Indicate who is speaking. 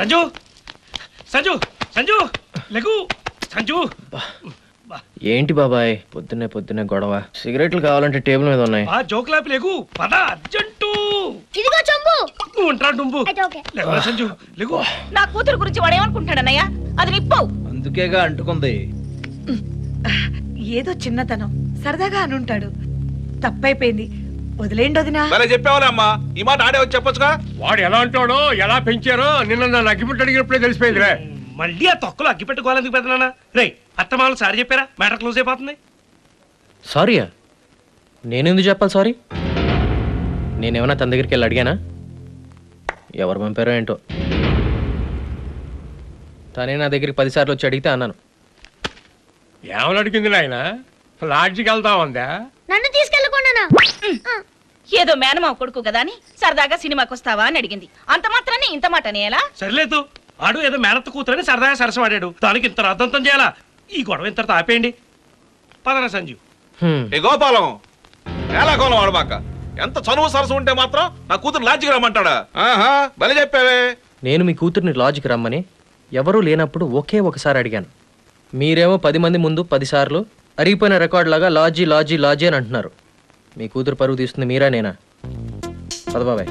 Speaker 1: సంజు సంజు సంజు లెగు సంజు.
Speaker 2: ఏంటి బాబాయ్ పొద్దున్నే పొద్దున్నే గొడవ? సిగరెట్లు కావాలంటే టేబుల్ మీద ఉన్నాయి.
Speaker 1: జోకులాపి లేగు పద అర్జెంటు.
Speaker 3: ఇదిగో చంపు.
Speaker 1: నువ్వు ఉంటా డుంబు. లేవరా సంజు లెగు.
Speaker 4: నా కూతురు గురించి వాడేమనుకుంటాడన్నయ్య? అది నిప్పవు.
Speaker 5: అందుకేగా అంటుకుంది.
Speaker 6: ఏదో చిన్నతనం సరదాగా అనుంటాడు. తప్పైపోయింది, వదిలేండి వదినా.
Speaker 7: చెప్పేవాళ్ళ అమ్మా, ఈ మాట ఆడే వచ్చి చెప్పొచ్చుగా.
Speaker 8: వాడు ఎలా అంటాడో ఎలా పెంచారో నిన్న నన్ను అగ్గిపెట్టి అడిగినప్పుడే తెలిసిపోయిందిలే.
Speaker 1: మళ్ళీ ఆ తొక్కలు అగ్గి పెట్టుకోవాలని పెద్దనా రే అత్తమాలు సారి చెప్పారా? మ్యాటర్ క్లోజ్ అయిపోతుంది.
Speaker 2: సారీయా? నేనెందుకు చెప్పాలి సారీ? నేనేమన్నా తన దగ్గరికి వెళ్ళి అడిగానా? ఎవరు పంపారో ఏంటో. తనే నా దగ్గరికి 10 సార్లు వచ్చి అడిగితే అన్నాను.
Speaker 8: ఏమని అడిగింది నాయన? లాడ్జికి వెళ్తామందా?
Speaker 3: నన్ను తీసుకెళ్ళకుండా
Speaker 4: ఏదో మేనమావ కొడుకు కదా అని సరదాగా సినిమాకి వస్తావా అని అడిగింది. అంత మాత్రాన్ని ఇంత మాట ఎలా?
Speaker 1: సరిలేదు, ఆడు ఏదో మేనత్త కూతురని సరదాగా సరసమాడాడు, దానికి ఇంత రద్దంతం చేయాలా? ఈ గొడవ ఇంత ఆపేయండి. పదరా సంజు.
Speaker 7: ఏ గోపాలం, ఏలాకోలం ఆడబాక. ఎంత చనువు సరసం ఉంటే మాత్రం నా కూతురు లాడ్జికి రమ్మంటాడా? ఆహా, భలే చెప్పావే.
Speaker 2: నేను మీ కూతుర్ని లాడ్జికి రమ్మని ఎవరూ లేనప్పుడు ఒకే ఒకసారి అడిగాను. మీరేమో 10 మంది ముందు 10 సార్లు అరిగిపోయిన రికార్డ్ లాగా లాడ్జీ లాడ్జీ లాడ్జీ అని అంటున్నారు. మీ కూతురు పరువు తీస్తుంది మీరా నేనా? పద బాబాయ్.